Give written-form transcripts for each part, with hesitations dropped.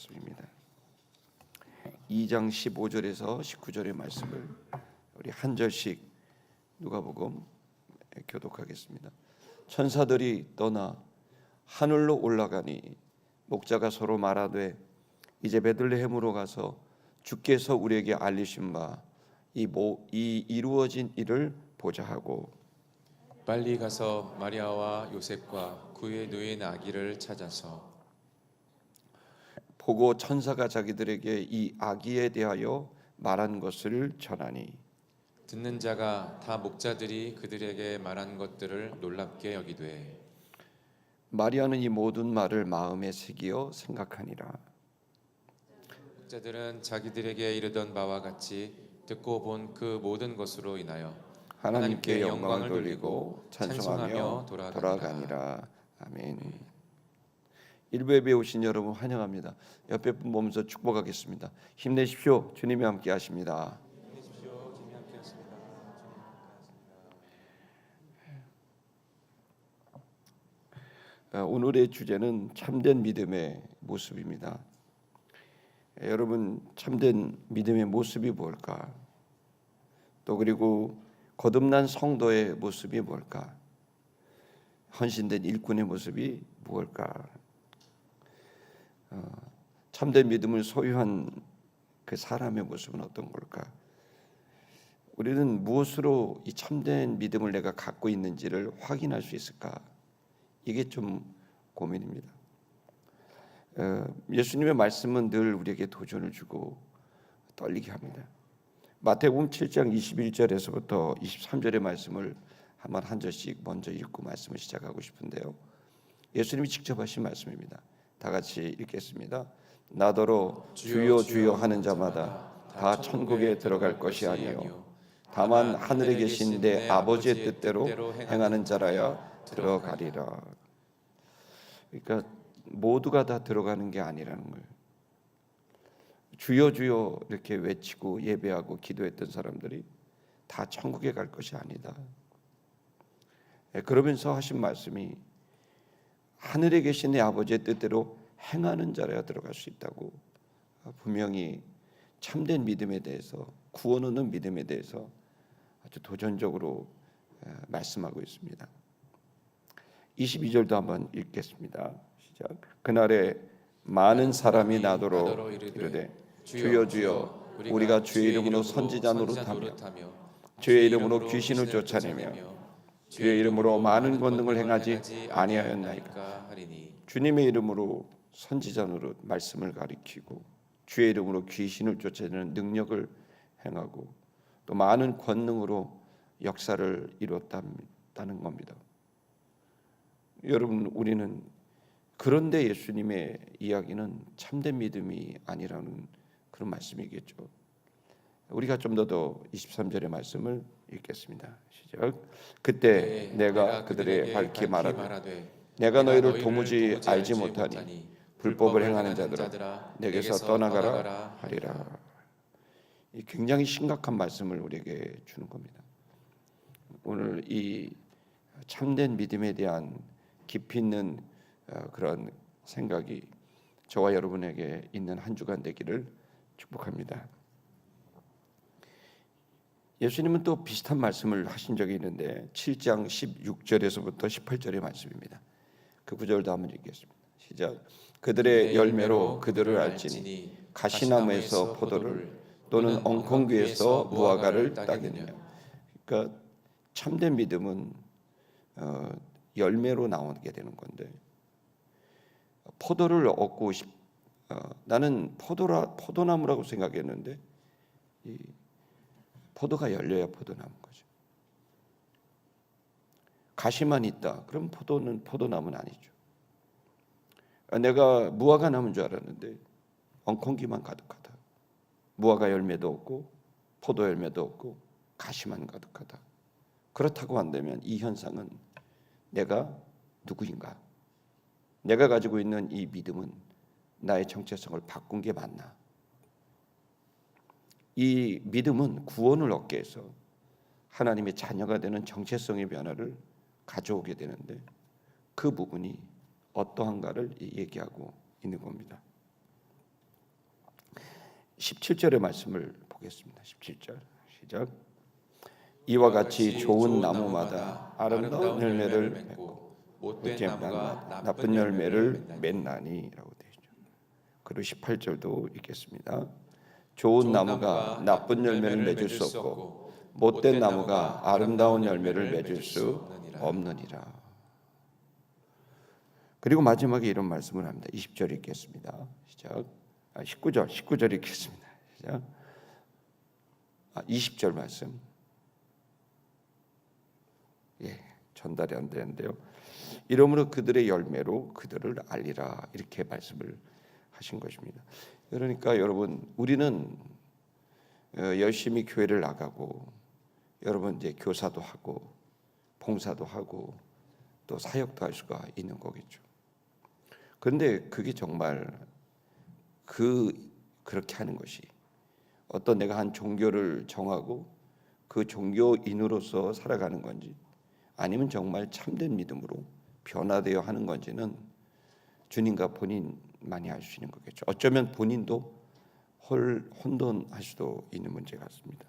말씀입니다. 2장 15절에서 19절의 말씀을 우리 한 절씩 누가복음 교독하겠습니다. 천사들이 떠나 하늘로 올라가니 목자가 서로 말하되 이제 베들레헴으로 가서 주께서 우리에게 알리신 바 이 이루어진 일을 보자 하고 빨리 가서 마리아와 요셉과 그의 누인 아기를 찾아서 보고 천사가 자기들에게 이 아기에 대하여 말한 것을 전하니 듣는 자가 다 목자들이 그들에게 말한 것들을 놀랍게 여기되 마리아는 이 모든 말을 마음에 새기어 생각하니라. 목자들은 자기들에게 이르던 바와 같이 듣고 본 그 모든 것으로 인하여 하나님께 영광을 돌리고 찬송하며 돌아가니라. 아멘. 일부에 배우신 여러분 환영합니다. 옆에 분 보면서 축복하겠습니다. 힘내십시오. 주님이 함께 하십니다. 오늘의 주제는 참된 믿음의 모습입니다. 여러분, 참된 믿음의 모습이 뭘까? 또 그리고 거듭난 성도의 모습이 뭘까? 헌신된 일꾼의 모습이 무엇일까? 참된 믿음을 소유한 그 사람의 모습은 어떤 걸까? 우리는 무엇으로 이 참된 믿음을 내가 갖고 있는지를 확인할 수 있을까? 이게 좀 고민입니다. 예수님의 말씀은 늘 우리에게 도전을 주고 떨리게 합니다. 마태복음 7장 21절에서부터 23절의 말씀을 한번 한 절씩 먼저 읽고 말씀을 시작하고 싶은데요. 예수님이 직접 하신 말씀입니다. 다 같이 읽겠습니다. 나더러 주여 주여 하는 자마다 다 천국에 들어갈 것이 아니요 다만 하늘에 계신 내 아버지의 뜻대로 행하는 자라야 들어가리라. 그러니까 모두가 다 들어가는 게 아니라는 거예요. 주여 주여 이렇게 외치고 예배하고 기도했던 사람들이 다 천국에 갈 것이 아니다. 그러면서 하신 말씀이 하늘에 계신 내 아버지의 뜻대로 행하는 자라야 들어갈 수 있다고 분명히 참된 믿음에 대해서 구원 얻는 믿음에 대해서 아주 도전적으로 말씀하고 있습니다. 22절도 한번 읽겠습니다. 시작. 그날에 많은 사람이 나더러 이르되 주여 주여 우리가 주의 이름으로 선지자 노릇하며 주의 이름으로 귀신을 쫓아내며 주의 이름으로 많은 권능을 행하지 아니하였나이까. 주님의 이름으로 선지자 노릇 말씀을 가리키고 주의 이름으로 귀신을 쫓아내는 능력을 행하고 또 많은 권능으로 역사를 이뤘다는 겁니다. 여러분, 우리는 그런데 예수님의 이야기는 참된 믿음이 아니라는 그런 말씀이겠죠. 우리가 좀 더 23절의 말씀을 읽겠습니다. 시작. 그때 내가 그들의 밝히 말하되 내가 너희를 도무지 알지 못하니 불법을 행하는 자들아 내게서 떠나가라 하리라. 이 굉장히 심각한 말씀을 우리에게 주는 겁니다. 오늘 이 참된 믿음에 대한 깊이 있는 그런 생각이 저와 여러분에게 있는 한 주간 되기를 축복합니다. 예수님은 또 비슷한 말씀을 하신 적이 있는데 7장 16절에서부터 18절의 말씀입니다. 그 구절도 한번 읽겠습니다. 시작. 그들의 열매로 그들을 알지니 가시나무에서 포도를 또는 엉겅귀에서 무화과를 따겠느냐. 그러니까 참된 믿음은 열매로 나오게 되는 건데 포도를 얻고 나는 포도나무라고 생각했는데 이 포도가 열려야 포도나무인 거죠. 가시만 있다. 그럼 포도나무는 아니죠. 내가 무화과 나무인 줄 알았는데 엉겅귀만 가득하다. 무화과 열매도 없고 포도 열매도 없고 가시만 가득하다. 그렇다고 한다면 이 현상은 내가 누구인가? 내가 가지고 있는 이 믿음은 나의 정체성을 바꾼 게 맞나? 이 믿음은 구원을 얻게 해서 하나님의 자녀가 되는 정체성의 변화를 가져오게 되는데 그 부분이 어떠한가를 얘기하고 있는 겁니다. 17절의 말씀을 보겠습니다. 17절 시작. 이와 같이 좋은 나무마다 아름다운 열매를 맺고 못된 나무가 나쁜 열매를 맺나니라고 되어 있죠. 그리고 18절도 읽겠습니다. 좋은 나무가 나쁜 열매를 맺을 수 없고 못된 나무가 아름다운 열매를 맺을 수 없느니라. 그리고 마지막에 이런 말씀을 합니다. 20절 읽겠습니다. 시작. 19절 읽겠습니다. 시작. 20절 말씀. 전달이 안 되는데요. 이러므로 그들의 열매로 그들을 알리라, 이렇게 말씀을 하신 것입니다. 그러니까 여러분, 우리는 열심히 교회를 나가고, 여러분 이제 교사도 하고 봉사도 하고 또 사역도 할 수가 있는 거겠죠. 그런데 그게 정말 그렇게 하는 것이 어떤 내가 한 종교를 정하고 그 종교인으로서 살아가는 건지, 아니면 정말 참된 믿음으로 변화되어 하는 건지는 주님과 본인만이 알 수 있는 거겠죠. 어쩌면 본인도 혼돈할 수도 있는 문제 같습니다.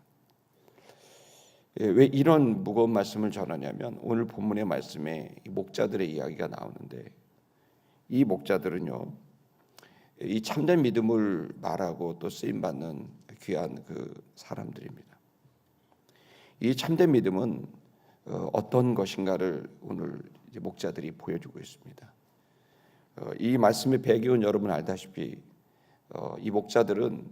왜 이런 무거운 말씀을 전하냐면, 오늘 본문의 말씀에 목자들의 이야기가 나오는데, 이 목자들은요, 이 참된 믿음을 말하고 또 쓰임 받는 귀한 그 사람들입니다. 이 참된 믿음은 어떤 것인가를 오늘 이제 목자들이 보여주고 있습니다. 이 말씀의 배경은 여러분 알다시피 이 목자들은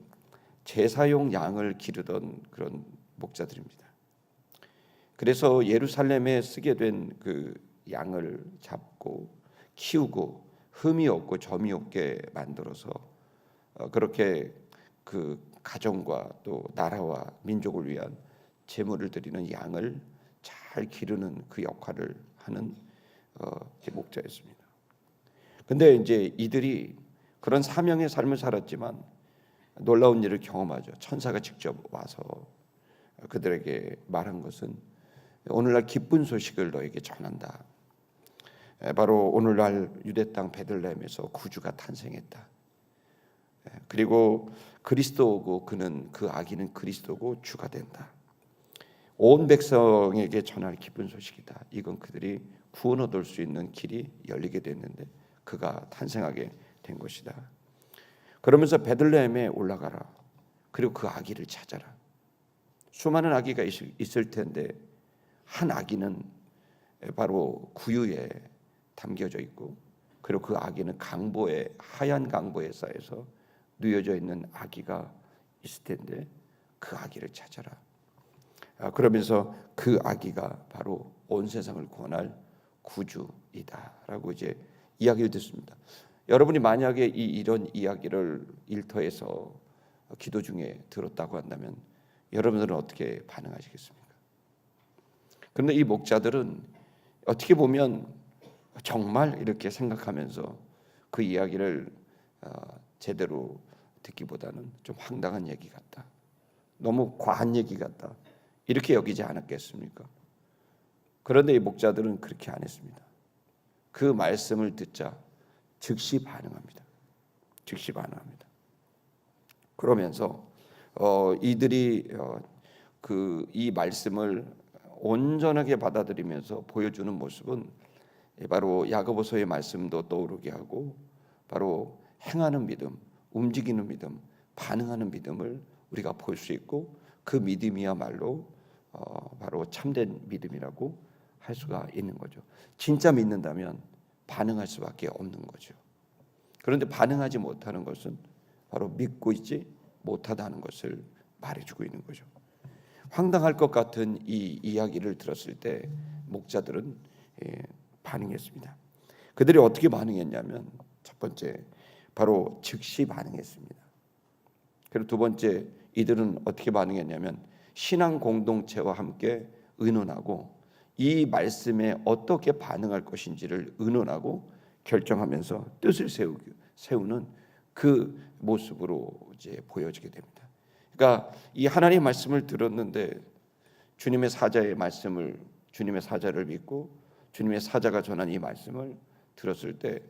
제사용 양을 기르던 그런 목자들입니다. 그래서 예루살렘에 쓰게 된 그 양을 잡고 키우고 흠이 없고 점이 없게 만들어서 그렇게 그 가정과 또 나라와 민족을 위한 제물을 드리는 양을 잘 기르는 그 역할을 하는 목자였습니다. 근데 이제 이들이 그런 사명의 삶을 살았지만 놀라운 일을 경험하죠. 천사가 직접 와서 그들에게 말한 것은, 오늘날 기쁜 소식을 너에게 전한다. 바로 오늘날 유대 땅 베들레헴에서 구주가 탄생했다. 그리고 그리스도고 그는, 그 아기는 그리스도고 주가 된다. 온 백성에게 전할 기쁜 소식이다. 이건 그들이 구원 얻을 수 있는 길이 열리게 됐는데 그가 탄생하게 된 것이다. 그러면서 베들레헴에 올라가라. 그리고 그 아기를 찾아라. 수많은 아기가 있을 텐데 한 아기는 바로 구유에 담겨져 있고, 그리고 그 아기는 강보에, 하얀 강보에 쌓여서 누워져 있는 아기가 있을 텐데 그 아기를 찾아라. 그러면서 그 아기가 바로 온 세상을 구원할 구주이다라고 이제 이야기를 듣습니다. 여러분이 만약에 이런 이야기를 일터에서 기도 중에 들었다고 한다면 여러분들은 어떻게 반응하시겠습니까? 그런데 이 목자들은 어떻게 보면 정말 이렇게 생각하면서 그 이야기를 제대로 듣기보다는 좀 황당한 얘기 같다, 너무 과한 얘기 같다, 이렇게 여기지 않았겠습니까? 그런데 이 목자들은 그렇게 안 했습니다. 그 말씀을 듣자 즉시 반응합니다. 즉시 반응합니다. 그러면서 이들이 이 말씀을 온전하게 받아들이면서 보여주는 모습은 바로 야고보서의 말씀도 떠오르게 하고, 바로 행하는 믿음, 움직이는 믿음, 반응하는 믿음을 우리가 볼 수 있고, 그 믿음이야말로 바로 참된 믿음이라고 할 수가 있는 거죠. 진짜 믿는다면 반응할 수밖에 없는 거죠. 그런데 반응하지 못하는 것은 바로 믿고 있지 못하다는 것을 말해주고 있는 거죠. 황당할 것 같은 이 이야기를 들었을 때 목자들은 반응했습니다. 그들이 어떻게 반응했냐면, 첫 번째 바로 즉시 반응했습니다. 그리고 두 번째, 이들은 어떻게 반응했냐면 신앙 공동체와 함께 의논하고 이 말씀에 어떻게 반응할 것인지를 의논하고 결정하면서 뜻을 세우는 그 모습으로 이제 보여지게 됩니다. 그러니까 이 하나님의 말씀을 들었는데 주님의 사자의 말씀을, 주님의 사자를 믿고 주님의 사자가 전한 이 말씀을 들었을 때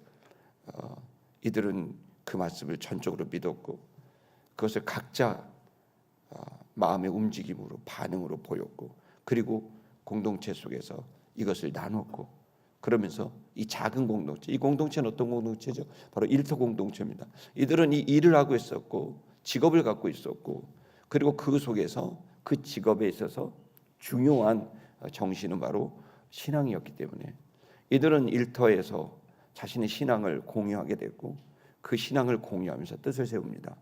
이들은 그 말씀을 전적으로 믿었고, 그것을 각자 마음의 움직임으로 반응으로 보였고, 그리고 공동체 속에서 이것을 나눴고, 그러면서 이 작은 공동체, 이 공동체는 어떤 공동체죠? 바로 일터 공동체입니다. 이들은 이 일을 하고 있었고 직업을 갖고 있었고, 그리고 그 속에서 그 직업에 있어서 중요한 정신은 바로 신앙이었기 때문에 이들은 일터에서 자신의 신앙을 공유하게 됐고, 그 신앙을 공유하면서 뜻을 세웁니다.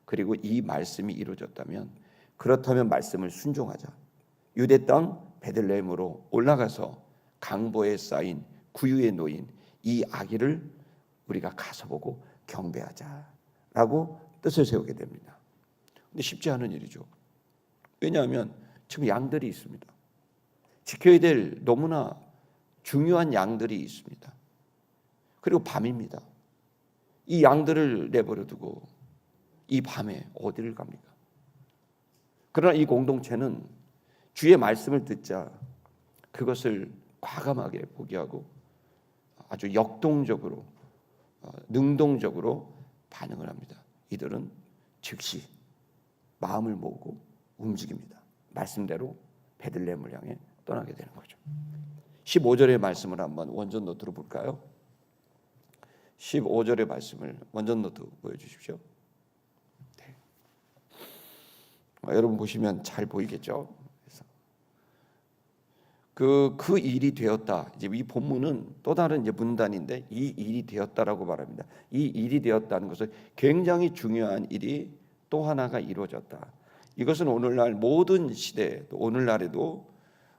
그리고 이 말씀이 이루어졌다면, 그렇다면 말씀을 순종하자. 유대 땅 베들레헴으로 올라가서 강보에 쌓인 구유에 놓인 이 아기를 우리가 가서 보고 경배하자라고 뜻을 세우게 됩니다. 근데 쉽지 않은 일이죠. 왜냐하면 지금 양들이 있습니다. 지켜야 될 너무나 중요한 양들이 있습니다. 그리고 밤입니다. 이 양들을 내버려 두고 이 밤에 어디를 갑니까? 그러나 이 공동체는 주의 말씀을 듣자 그것을 과감하게 포기하고 아주 역동적으로, 능동적으로 반응을 합니다. 이들은 즉시 마음을 모으고 움직입니다. 말씀대로 베들레헴을 향해 떠나게 되는 거죠. 15절의 말씀을 한번 원전 노트로 볼까요? 15절의 말씀을 원전 노트 보여주십시오. 네. 여러분 보시면 잘 보이겠죠? 그 일이 되었다. 이제 이 본문은 또 다른 이제 문단인데, 이 일이 되었다라고 말합니다. 이 일이 되었다는 것은 굉장히 중요한 일이 또 하나가 이루어졌다. 이것은 오늘날 모든 시대, 또 오늘날에도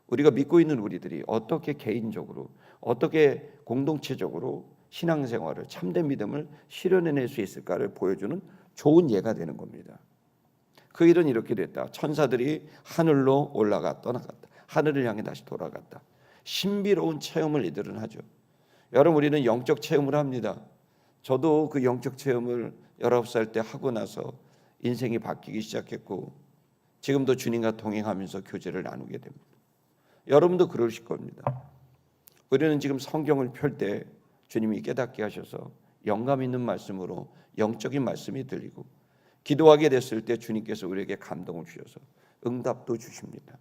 우리가 믿고 있는 우리들이 어떻게 개인적으로, 어떻게 공동체적으로 신앙생활을, 참된 믿음을 실현해낼 수 있을까를 보여주는 좋은 예가 되는 겁니다. 그 일은 이렇게 됐다. 천사들이 하늘로 올라가 떠나갔다. 하늘을 향해 다시 돌아갔다. 신비로운 체험을 이들은 하죠. 여러분, 우리는 영적 체험을 합니다. 저도 그 영적 체험을 19살 때 하고 나서 인생이 바뀌기 시작했고, 지금도 주님과 동행하면서 교제를 나누게 됩니다. 여러분도 그러실 겁니다. 우리는 지금 성경을 펼 때 주님이 깨닫게 하셔서 영감 있는 말씀으로 영적인 말씀이 들리고, 기도하게 됐을 때 주님께서 우리에게 감동을 주셔서 응답도 주십니다.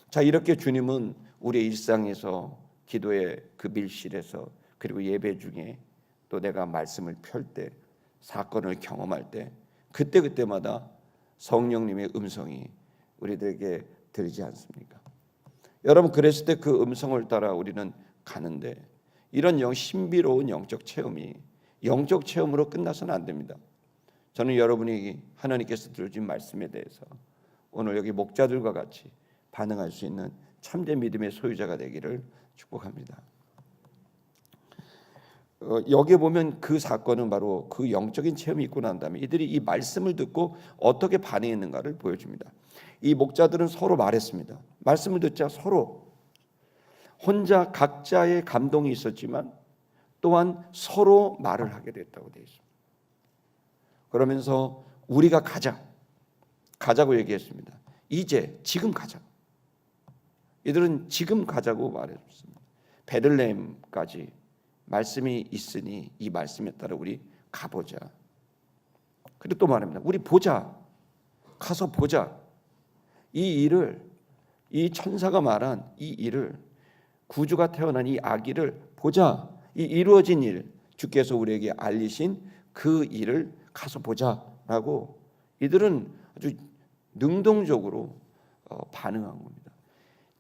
자, 이렇게 주님은 우리의 일상에서, 기도의 그 밀실에서, 그리고 예배 중에, 또 내가 말씀을 펼 때, 사건을 경험할 때, 그때마다 성령님의 음성이 우리들에게 들리지 않습니까? 여러분, 그랬을 때 그 음성을 따라 우리는 가는데, 이런 신비로운 영적 체험이 영적 체험으로 끝나서는 안 됩니다. 저는 여러분이 하나님께서 들어준 말씀에 대해서 오늘 여기 목자들과 같이 반응할 수 있는 참된 믿음의 소유자가 되기를 축복합니다. 여기에 보면 그 사건은 바로 그 영적인 체험이 있고 난 다음에 이들이 이 말씀을 듣고 어떻게 반응했는가를 보여줍니다. 이 목자들은 서로 말했습니다. 말씀을 듣자 서로 혼자 각자의 감동이 있었지만 또한 서로 말을 하게 됐다고 되어 있습니다. 그러면서 우리가 가자고 얘기했습니다. 지금 가자. 이들은 지금 가자고 말했습니다. 베들레헴까지 말씀이 있으니 이 말씀에 따라 우리 가보자. 그리고 또 말합니다. 우리 보자. 가서 보자. 이 일을, 이 천사가 말한 이 일을, 구주가 태어난 이 아기를 보자. 이 이루어진 일, 주께서 우리에게 알리신 그 일을 가서 보자라고 이들은 아주 능동적으로 반응한 겁니다.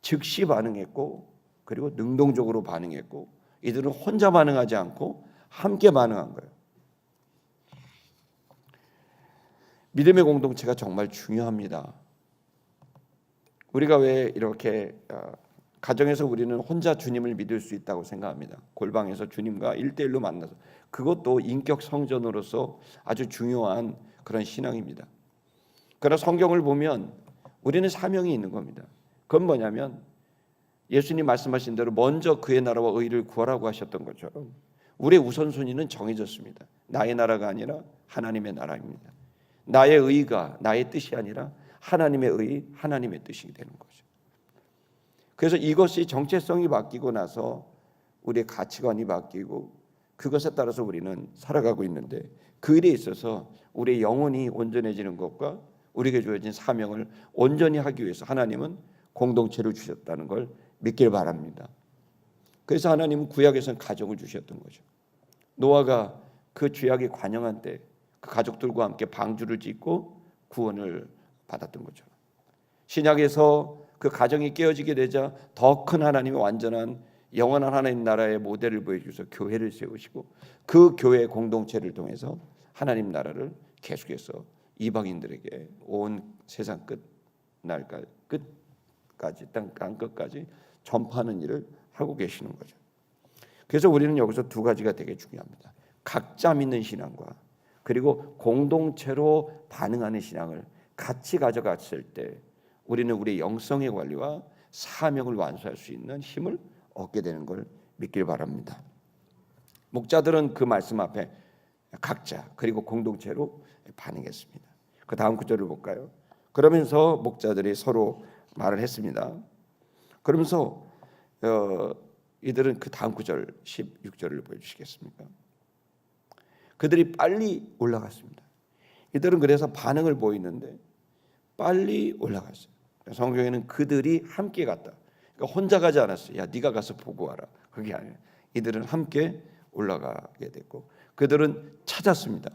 즉시 반응했고, 그리고 능동적으로 반응했고, 이들은 혼자 반응하지 않고 함께 반응한 거예요. 믿음의 공동체가 정말 중요합니다. 우리가 왜 이렇게 가정에서 우리는 혼자 주님을 믿을 수 있다고 생각합니다. 골방에서 주님과 1대1로 만나서, 그것도 인격 성전으로서 아주 중요한 그런 신앙입니다. 그러나 성경을 보면 우리는 사명이 있는 겁니다. 그건 뭐냐면 예수님 말씀하신 대로 먼저 그의 나라와 의를 구하라고 하셨던 것처럼 우리의 우선순위는 정해졌습니다. 나의 나라가 아니라 하나님의 나라입니다. 나의 의가 나의 뜻이 아니라 하나님의 의, 하나님의 뜻이 되는 거죠. 그래서 이것이 정체성이 바뀌고 나서 우리의 가치관이 바뀌고, 그것에 따라서 우리는 살아가고 있는데 그 일에 있어서 우리의 영혼이 온전해지는 것과 우리에게 주어진 사명을 온전히 하기 위해서 하나님은 공동체를 주셨다는 걸 믿길 바랍니다. 그래서 하나님은 구약에서는 가족을 주셨던 거죠. 노아가 그 죄악에 관영한 때 그 가족들과 함께 방주를 짓고 구원을 받았던 거죠. 신약에서 그 가정이 깨어지게 되자 더 큰 하나님의 완전한 영원한 하나님 나라의 모델을 보여주셔서 교회를 세우시고 그 교회 공동체를 통해서 하나님 나라를 계속해서 이방인들에게 온 세상 끝까지 땅 끝까지 전파하는 일을 하고 계시는 거죠. 그래서 우리는 여기서 두 가지가 되게 중요합니다. 각자 믿는 신앙과 그리고 공동체로 반응하는 신앙을 같이 가져갔을 때 우리는 우리의 영성의 관리와 사명을 완수할 수 있는 힘을 얻게 되는 걸 믿길 바랍니다. 목자들은 그 말씀 앞에 각자 그리고 공동체로 반응했습니다. 그 다음 구절을 볼까요? 그러면서 목자들이 서로 말을 했습니다. 그러면서 이들은 그 다음 구절 16절을 보여주시겠습니까? 그들이 빨리 올라갔습니다. 이들은 그래서 반응을 보이는데 빨리 올라갔어요. 성경에는 그들이 함께 갔다. 그러니까 혼자 가지 않았어요. 야, 네가 가서 보고 와라. 그게 아니에요. 이들은 함께 올라가게 됐고 그들은 찾았습니다.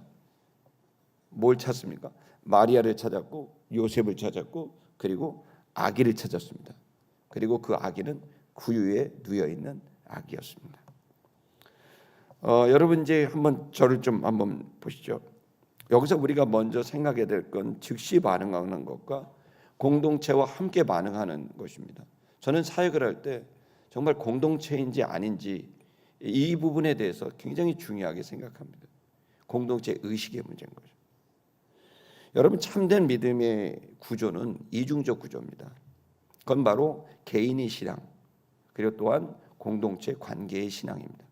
뭘 찾습니까? 마리아를 찾았고 요셉을 찾았고 그리고 아기를 찾았습니다. 그리고 그 아기는 구유에 누워 있는 아기였습니다. 여러분 이제 한번 저를 좀 한번 보시죠. 여기서 우리가 먼저 생각해야 될 건 즉시 반응하는 것과 공동체와 함께 반응하는 것입니다. 저는 사역을 할 때 정말 공동체인지 아닌지 이 부분에 대해서 굉장히 중요하게 생각합니다. 공동체 의식의 문제인 거죠. 여러분 참된 믿음의 구조는 이중적 구조입니다. 그건 바로 개인의 신앙 그리고 또한 공동체 관계의 신앙입니다.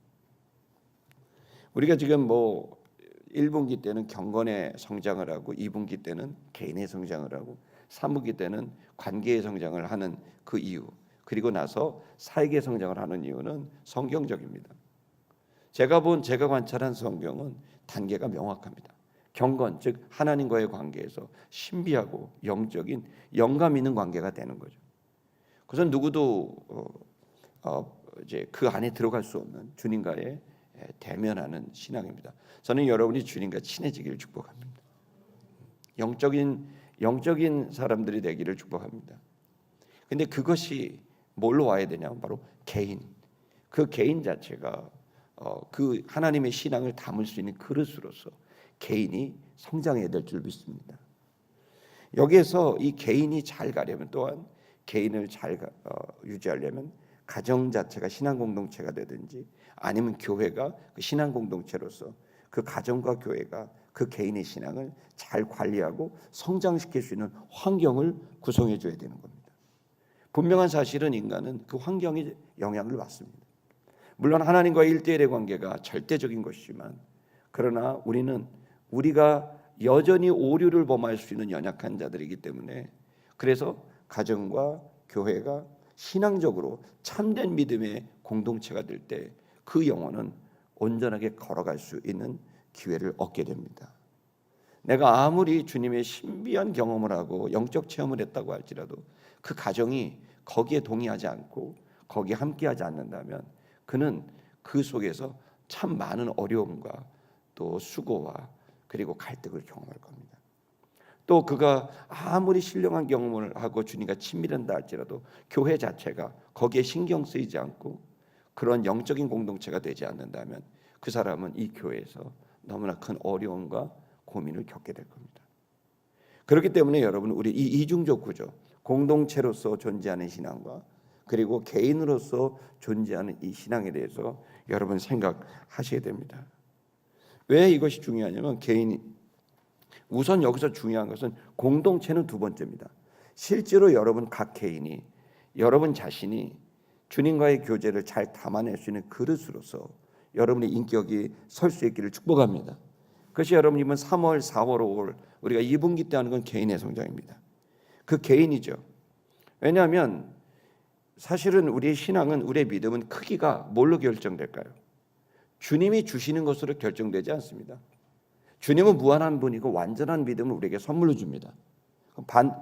우리가 지금 1분기 때는 경건의 성장을 하고 2분기 때는 개인의 성장을 하고 3분기 때는 관계의 성장을 하는 그 이유 그리고 나서 사역의 성장을 하는 이유는 성경적입니다. 제가 관찰한 성경은 단계가 명확합니다. 경건 즉 하나님과의 관계에서 신비하고 영적인 영감 있는 관계가 되는 거죠. 그것은 누구도 이제 그 안에 들어갈 수 없는 주님과의 대면하는 신앙입니다. 저는 여러분이 주님과 친해지기를 축복합니다. 영적인 사람들이 되기를 축복합니다. 근데 그것이 뭘로 와야 되냐면 바로 개인. 그 개인 자체가 그 하나님의 신앙을 담을 수 있는 그릇으로서 개인이 성장해야 될 줄 믿습니다. 여기에서 이 개인이 잘 가려면 또한 개인을 잘 유지하려면 가정 자체가 신앙 공동체가 되든지 아니면 교회가 그 신앙 공동체로서 그 가정과 교회가 그 개인의 신앙을 잘 관리하고 성장시킬 수 있는 환경을 구성해 줘야 되는 겁니다. 분명한 사실은 인간은 그 환경에 영향을 받습니다. 물론 하나님과의 1대1의 관계가 절대적인 것이지만 그러나 우리가 여전히 오류를 범할 수 있는 연약한 자들이기 때문에 그래서 가정과 교회가 신앙적으로 참된 믿음의 공동체가 될 때 그 영혼은 온전하게 걸어갈 수 있는 기회를 얻게 됩니다. 내가 아무리 주님의 신비한 경험을 하고 영적 체험을 했다고 할지라도 그 가정이 거기에 동의하지 않고 거기에 함께하지 않는다면 그는 그 속에서 참 많은 어려움과 또 수고와 그리고 갈등을 경험할 겁니다. 또 그가 아무리 신령한 경험을 하고 주님과 친밀한다 할지라도 교회 자체가 거기에 신경 쓰이지 않고 그런 영적인 공동체가 되지 않는다면 그 사람은 이 교회에서 너무나 큰 어려움과 고민을 겪게 될 겁니다. 그렇기 때문에 여러분 우리 이 이중적 구조 공동체로서 존재하는 신앙과 그리고 개인으로서 존재하는 이 신앙에 대해서 여러분 생각하셔야 됩니다. 왜 이것이 중요하냐면 우선 여기서 중요한 것은 공동체는 두 번째입니다. 실제로 여러분 각 개인이 여러분 자신이 주님과의 교제를 잘 담아낼 수 있는 그릇으로서 여러분의 인격이 설 수 있기를 축복합니다. 그것이 여러분 이번 3월, 4월, 5월 우리가 2분기 때 하는 건 개인의 성장입니다. 그 개인이죠. 왜냐하면 사실은 우리의 신앙은 우리의 믿음은 크기가 뭘로 결정될까요? 주님이 주시는 것으로 결정되지 않습니다. 주님은 무한한 분이고 완전한 믿음을 우리에게 선물로 줍니다.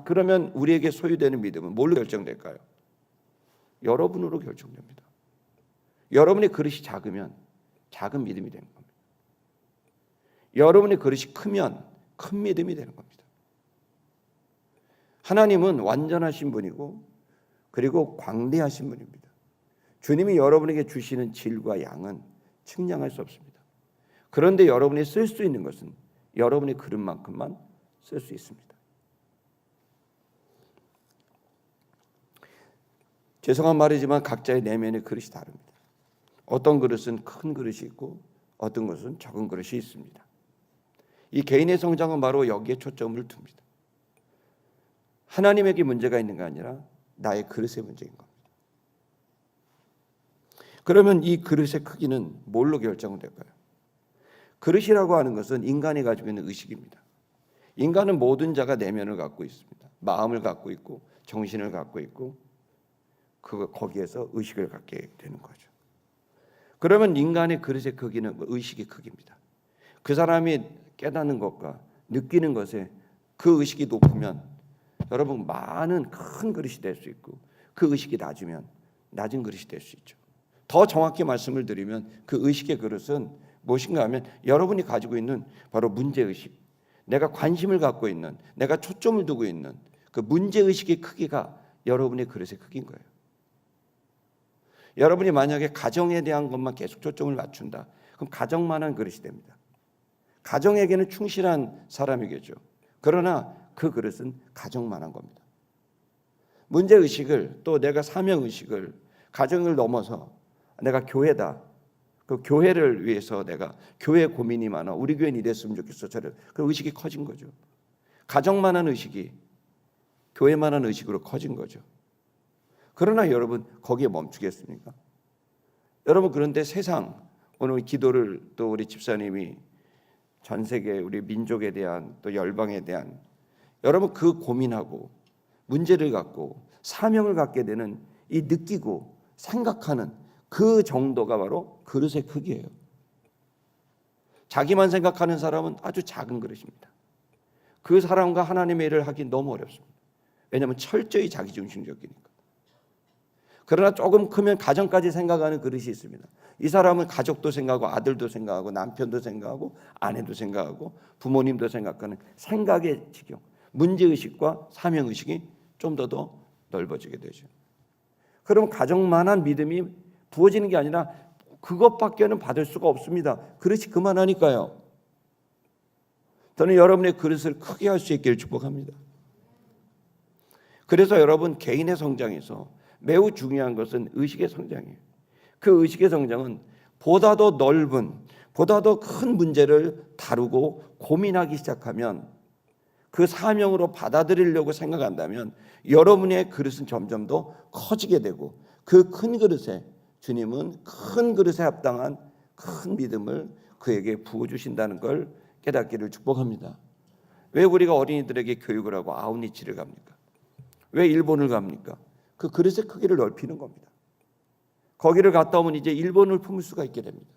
그러면 우리에게 소유되는 믿음은 뭘로 결정될까요? 여러분으로 결정됩니다. 여러분의 그릇이 작으면 작은 믿음이 되는 겁니다. 여러분의 그릇이 크면 큰 믿음이 되는 겁니다. 하나님은 완전하신 분이고 그리고 광대하신 분입니다. 주님이 여러분에게 주시는 질과 양은 측량할 수 없습니다. 그런데 여러분이 쓸 수 있는 것은 여러분의 그릇만큼만 쓸 수 있습니다. 죄송한 말이지만 각자의 내면의 그릇이 다릅니다. 어떤 그릇은 큰 그릇이 있고 어떤 것은 적은 그릇이 있습니다. 이 개인의 성장은 바로 여기에 초점을 둡니다. 하나님에게 문제가 있는 게 아니라 나의 그릇의 문제인 겁니다. 그러면 이 그릇의 크기는 뭘로 결정될까요? 그릇이라고 하는 것은 인간이 가지고 있는 의식입니다. 인간은 모든 자가 내면을 갖고 있습니다. 마음을 갖고 있고 정신을 갖고 있고 거기에서 의식을 갖게 되는 거죠. 그러면 인간의 그릇의 크기는 의식의 크기입니다. 그 사람이 깨닫는 것과 느끼는 것에 그 의식이 높으면 여러분 많은 큰 그릇이 될 수 있고 그 의식이 낮으면 낮은 그릇이 될 수 있죠. 더 정확히 말씀을 드리면 그 의식의 그릇은 무엇인가 하면 여러분이 가지고 있는 바로 문제의식, 내가 관심을 갖고 있는, 내가 초점을 두고 있는 그 문제의식의 크기가 여러분의 그릇의 크기인 거예요. 여러분이 만약에 가정에 대한 것만 계속 초점을 맞춘다. 그럼 가정만한 그릇이 됩니다. 가정에게는 충실한 사람이겠죠. 그러나 그 그릇은 가정만한 겁니다. 문제의식을 또 내가 사명의식을 가정을 넘어서 내가 교회다. 그 교회를 위해서 내가 교회 고민이 많아. 우리 교회는 이랬으면 좋겠어. 그 의식이 커진 거죠. 가정만한 의식이 교회만한 의식으로 커진 거죠. 그러나 여러분 거기에 멈추겠습니까? 여러분 그런데 세상 오늘 기도를 또 우리 집사님이 전 세계 우리 민족에 대한 또 열방에 대한 여러분 그 고민하고 문제를 갖고 사명을 갖게 되는 이 느끼고 생각하는 그 정도가 바로 그릇의 크기예요. 자기만 생각하는 사람은 아주 작은 그릇입니다. 그 사람과 하나님의 일을 하기 너무 어렵습니다. 왜냐하면 철저히 자기중심적이니까. 그러나 조금 크면 가정까지 생각하는 그릇이 있습니다. 이 사람은 가족도 생각하고 아들도 생각하고 남편도 생각하고 아내도 생각하고 부모님도 생각하는 생각의 지경, 문제의식과 사명의식이 좀 더 넓어지게 되죠. 그럼 가정만한 믿음이 부어지는 게 아니라 그것밖에는 받을 수가 없습니다. 그릇이 그만하니까요. 저는 여러분의 그릇을 크게 할 수 있기를 축복합니다. 그래서 여러분 개인의 성장에서 매우 중요한 것은 의식의 성장이에요. 그 의식의 성장은 보다 더 넓은, 보다 더 큰 문제를 다루고 고민하기 시작하면 그 사명으로 받아들이려고 생각한다면 여러분의 그릇은 점점 더 커지게 되고 그 큰 그릇에 주님은 큰 그릇에 합당한 큰 믿음을 그에게 부어주신다는 걸 깨닫기를 축복합니다. 왜 우리가 어린이들에게 교육을 하고 아웃리치를 갑니까? 왜 일본을 갑니까? 그 그릇의 크기를 넓히는 겁니다. 거기를 갔다 오면 이제 일본을 품을 수가 있게 됩니다.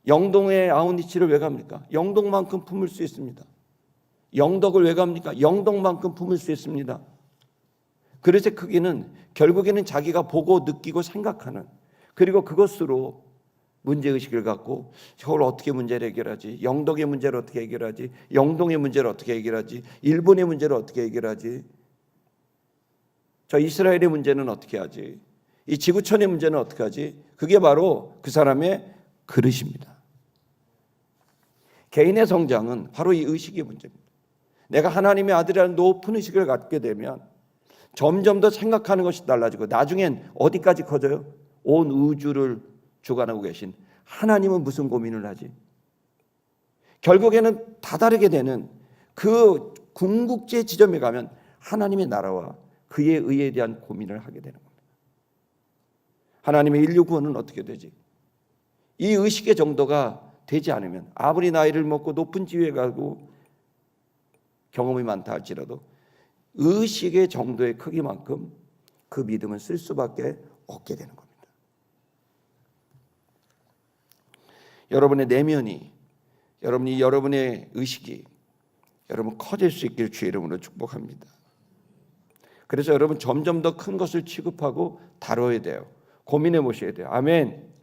영동의 아웃리치를 왜 갑니까? 영동만큼 품을 수 있습니다. 영덕을 왜 갑니까? 영덕만큼 품을 수 있습니다. 그릇의 크기는 결국에는 자기가 보고 느끼고 생각하는 그리고 그것으로 문제의식을 갖고 저걸 어떻게 문제를 해결하지? 영덕의 문제를 어떻게 해결하지? 영동의 문제를 어떻게 해결하지? 일본의 문제를 어떻게 해결하지? 저 이스라엘의 문제는 어떻게 하지? 이 지구촌의 문제는 어떻게 하지? 그게 바로 그 사람의 그릇입니다. 개인의 성장은 바로 이 의식의 문제입니다. 내가 하나님의 아들이라는 높은 의식을 갖게 되면 점점 더 생각하는 것이 달라지고 나중엔 어디까지 커져요? 온 우주를 주관하고 계신 하나님은 무슨 고민을 하지? 결국에는 다다르게 되는 그 궁극지의 지점에 가면 하나님의 나라와 그의 의에 대한 고민을 하게 되는 겁니다. 하나님의 인류 구원은 어떻게 되지? 이 의식의 정도가 되지 않으면 아무리 나이를 먹고 높은 지위에 가고 경험이 많다 할지라도 의식의 정도의 크기만큼 그 믿음은 쓸 수밖에 없게 되는 겁니다. 여러분의 내면이, 여러분의 의식이 여러분 커질 수 있기를 주의 이름으로 축복합니다. 그래서 여러분 점점 더 큰 것을 취급하고 다뤄야 돼요. 고민해 보셔야 돼요. 아멘.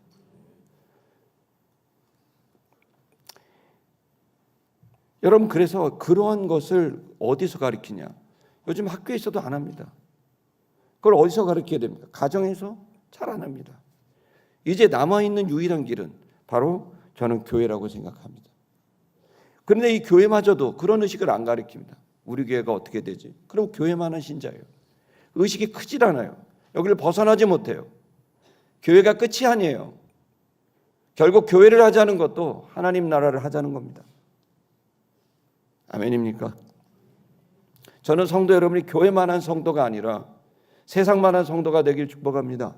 여러분, 그래서 그러한 것을 어디서 가르치냐? 요즘 학교에서도 안 합니다. 그걸 어디서 가르쳐야 됩니까? 가정에서 잘 안 합니다. 이제 남아있는 유일한 길은 바로 저는 교회라고 생각합니다. 그런데 이 교회마저도 그런 의식을 안 가르칩니다. 우리 교회가 어떻게 되지? 그럼 교회만한 신자예요. 의식이 크질 않아요. 여기를 벗어나지 못해요. 교회가 끝이 아니에요. 결국 교회를 하자는 것도 하나님 나라를 하자는 겁니다. 아멘입니까? 저는 성도 여러분이 교회만한 성도가 아니라 세상만한 성도가 되길 축복합니다.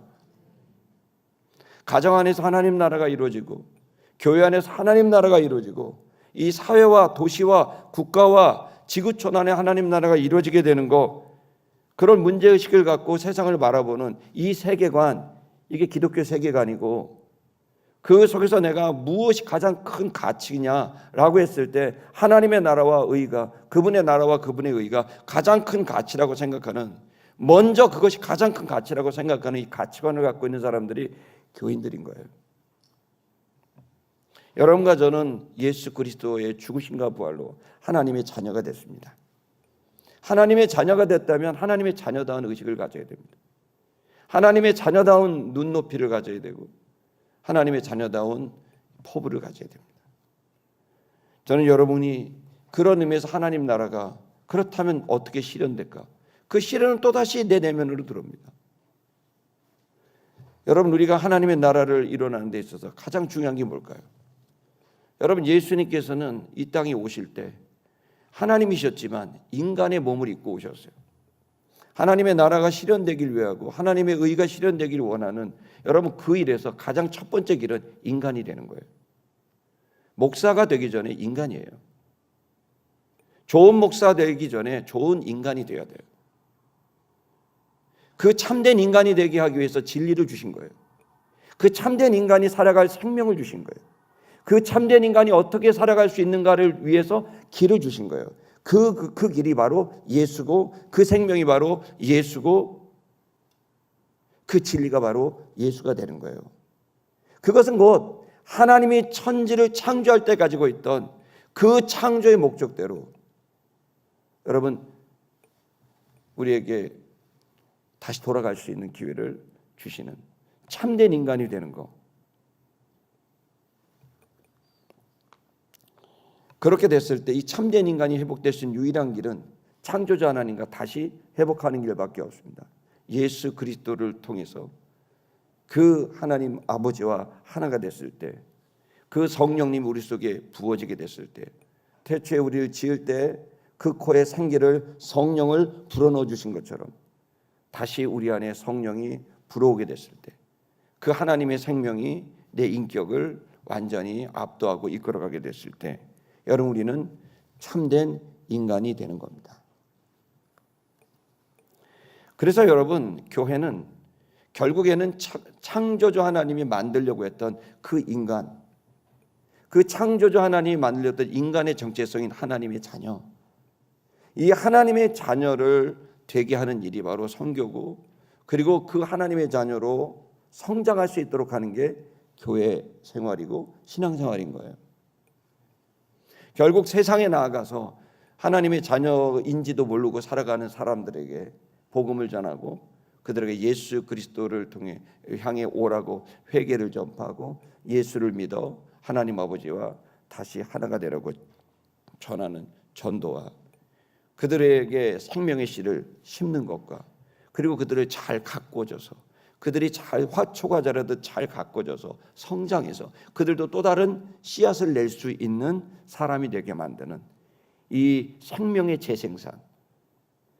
가정 안에서 하나님 나라가 이루어지고 교회 안에서 하나님 나라가 이루어지고 이 사회와 도시와 국가와 지구촌 안에 하나님 나라가 이루어지게 되는 것, 그런 문제의식을 갖고 세상을 바라보는 이 세계관, 이게 기독교 세계관이고, 그 속에서 내가 무엇이 가장 큰 가치냐라고 했을 때 하나님의 나라와 의가, 그분의 나라와 그분의 의가 가장 큰 가치라고 생각하는, 먼저 그것이 가장 큰 가치라고 생각하는 이 가치관을 갖고 있는 사람들이 교인들인 거예요. 여러분과 저는 예수 그리스도의 죽으심과 부활로 하나님의 자녀가 됐습니다. 하나님의 자녀가 됐다면 하나님의 자녀다운 의식을 가져야 됩니다. 하나님의 자녀다운 눈높이를 가져야 되고 하나님의 자녀다운 포부를 가져야 됩니다. 저는 여러분이 그런 의미에서 하나님 나라가 그렇다면 어떻게 실현될까? 그 실현은 또다시 내 내면으로 들어옵니다. 여러분, 우리가 하나님의 나라를 이뤄내는 데 있어서 가장 중요한 게 뭘까요? 여러분, 예수님께서는 이 땅에 오실 때 하나님이셨지만 인간의 몸을 입고 오셨어요. 하나님의 나라가 실현되길 위하고 하나님의 의가 실현되길 원하는, 여러분, 그 일에서 가장 첫 번째 길은 인간이 되는 거예요. 목사가 되기 전에 인간이에요. 좋은 목사 되기 전에 좋은 인간이 되어야 돼요. 그 참된 인간이 되게 하기 위해서 진리를 주신 거예요. 그 참된 인간이 살아갈 생명을 주신 거예요. 그 참된 인간이 어떻게 살아갈 수 있는가를 위해서 길을 주신 거예요. 그 길이 바로 예수고, 그 생명이 바로 예수고, 그 진리가 바로 예수가 되는 거예요. 그것은 곧 하나님이 천지를 창조할 때 가지고 있던 그 창조의 목적대로 여러분 우리에게 다시 돌아갈 수 있는 기회를 주시는 참된 인간이 되는 것. 그렇게 됐을 때 이 참된 인간이 회복될 수 있는 유일한 길은 창조자 하나님과 다시 회복하는 길밖에 없습니다. 예수 그리스도를 통해서 그 하나님 아버지와 하나가 됐을 때, 그 성령님 우리 속에 부어지게 됐을 때, 태초에 우리를 지을 때 그 코에 생기를, 성령을 불어넣어 주신 것처럼 다시 우리 안에 성령이 불어오게 됐을 때 그 하나님의 생명이 내 인격을 완전히 압도하고 이끌어가게 됐을 때 여러분, 우리는 참된 인간이 되는 겁니다. 그래서 여러분, 교회는 결국에는 창조주 하나님이 만들려고 했던 그 인간, 그 창조주 하나님이 만들었던 인간의 정체성인 하나님의 자녀, 이 하나님의 자녀를 되게 하는 일이 바로 선교고, 그리고 그 하나님의 자녀로 성장할 수 있도록 하는 게 교회 생활이고 신앙생활인 거예요. 결국 세상에 나아가서 하나님의 자녀인지도 모르고 살아가는 사람들에게 복음을 전하고 그들에게 예수 그리스도를 통해 향해 오라고 회개를 전파하고 예수를 믿어 하나님 아버지와 다시 하나가 되라고 전하는 전도와 그들에게 생명의 씨를 심는 것과, 그리고 그들을 잘 가꿔줘서 그들이 잘 화초가 자라듯 잘 가꿔져서 성장해서 그들도 또 다른 씨앗을 낼 수 있는 사람이 되게 만드는 이 생명의 재생산,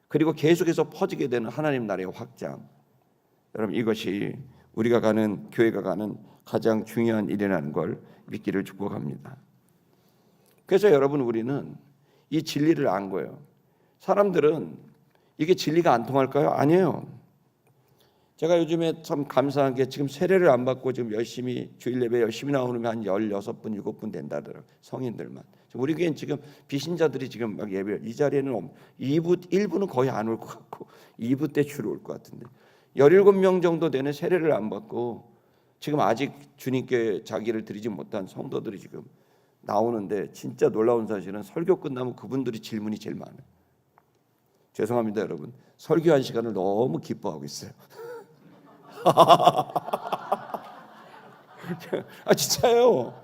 그리고 계속해서 퍼지게 되는 하나님 나라의 확장, 여러분, 이것이 우리가 가는, 교회가 가는 가장 중요한 일이라는 걸 믿기를 축복합니다. 그래서 여러분, 우리는 이 진리를 안 거예요. 사람들은 이게 진리가 안 통할까요? 아니에요. 제가 요즘에 참 감사한 게 지금 세례를 안 받고 지금 열심히 주일 예배 열심히 나오는 한 16분, 7분 된다더라고요. 성인들만. 우리 교회는 지금 비신자들이 지금 막 예배 이 자리에는 2부, 1부는 거의 안 올 것 같고 2부 때 주로 올 것 같은데 17명 정도 되는 세례를 안 받고 지금 아직 주님께 자기를 드리지 못한 성도들이 지금 나오는데 진짜 놀라운 사실은 설교 끝나면 그분들이 질문이 제일 많아요. 죄송합니다 여러분. 설교한 시간을 너무 기뻐하고 있어요. 아 진짜요.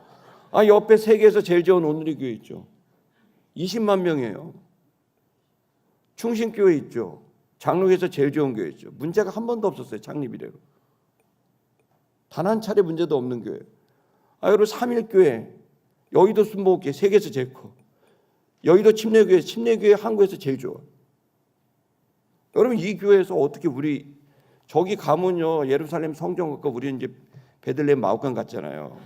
아 옆에 세계에서 제일 좋은 온누리 교회 있죠. 20만 명이에요. 충신교회 있죠. 장로교에서 제일 좋은 교회 있죠. 문제가 한 번도 없었어요. 창립 이래로. 단 한 차례 문제도 없는 교회. 아 여러분 3일교회 여의도 순복음교회 세계에서 제일 커. 여의도 침례교회 한국에서 제일 좋아. 여러분 이 교회에서 어떻게 우리 저기 가면요 예루살렘 성전 갖고 우리 이제 베들레헴 마우간 같잖아요.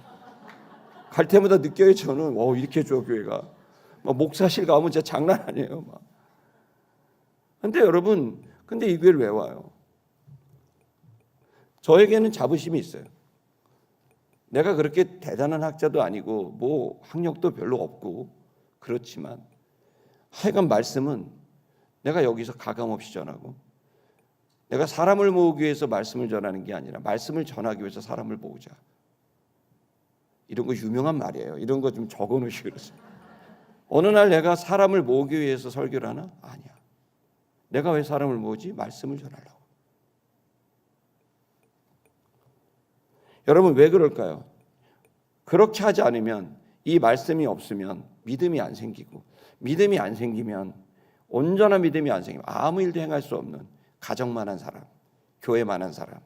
갈 때마다 느껴요 저는. 이렇게 좋아 교회가. 막 목사실 가면 진짜 장난 아니에요. 막. 근데 여러분, 근데 이 교회를 왜 와요? 저에게는 자부심이 있어요. 내가 그렇게 대단한 학자도 아니고 뭐 학력도 별로 없고 그렇지만 하여간 말씀은 내가 여기서 가감없이 전하고 내가 사람을 모으기 위해서 말씀을 전하는 게 아니라 말씀을 전하기 위해서 사람을 모으자. 이런 거 유명한 말이에요. 이런 거 좀 적어놓으시고 그러세요. 어느 날 내가 사람을 모으기 위해서 설교를 하나? 아니야. 내가 왜 사람을 모으지? 말씀을 전하려고. 여러분 왜 그럴까요? 그렇게 하지 않으면 이 말씀이 없으면 믿음이 안 생기고 믿음이 안 생기면 온전한 믿음이 안 생기면 아무 일도 행할 수 없는 가정만한 사람, 교회만한 사람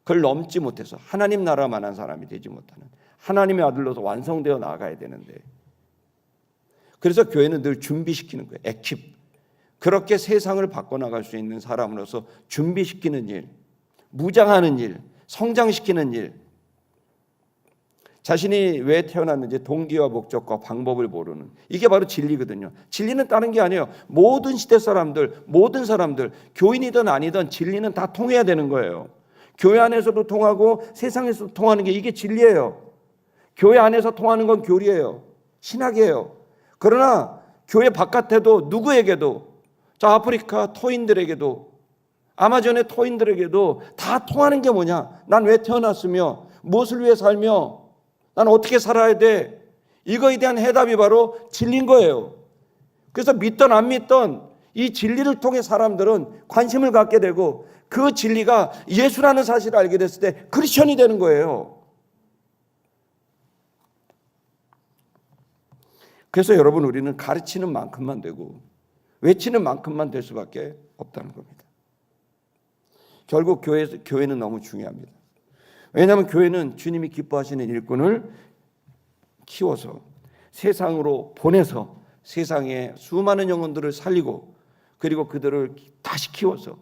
그걸 넘지 못해서 하나님 나라만한 사람이 되지 못하는 하나님의 아들로서 완성되어 나아가야 되는데 그래서 교회는 늘 준비시키는 거예요. 에킵. 그렇게 세상을 바꿔나갈 수 있는 사람으로서 준비시키는 일, 무장하는 일, 성장시키는 일 자신이 왜 태어났는지 동기와 목적과 방법을 모르는 이게 바로 진리거든요. 진리는 다른 게 아니에요. 모든 시대 사람들, 모든 사람들 교인이든 아니든 진리는 다 통해야 되는 거예요. 교회 안에서도 통하고 세상에서도 통하는 게 이게 진리예요. 교회 안에서 통하는 건 교리예요. 신학이에요. 그러나 교회 바깥에도 누구에게도 저 아프리카 터인들에게도 아마존의 터인들에게도 다 통하는 게 뭐냐? 난 왜 태어났으며 무엇을 위해 살며 난 어떻게 살아야 돼? 이거에 대한 해답이 바로 진리인 거예요. 그래서 믿던 안 믿던 이 진리를 통해 사람들은 관심을 갖게 되고 그 진리가 예수라는 사실을 알게 됐을 때 크리스천이 되는 거예요. 그래서 여러분 우리는 가르치는 만큼만 되고 외치는 만큼만 될 수밖에 없다는 겁니다. 결국 교회는 너무 중요합니다. 왜냐하면 교회는 주님이 기뻐하시는 일꾼을 키워서 세상으로 보내서 세상에 수많은 영혼들을 살리고 그리고 그들을 다시 키워서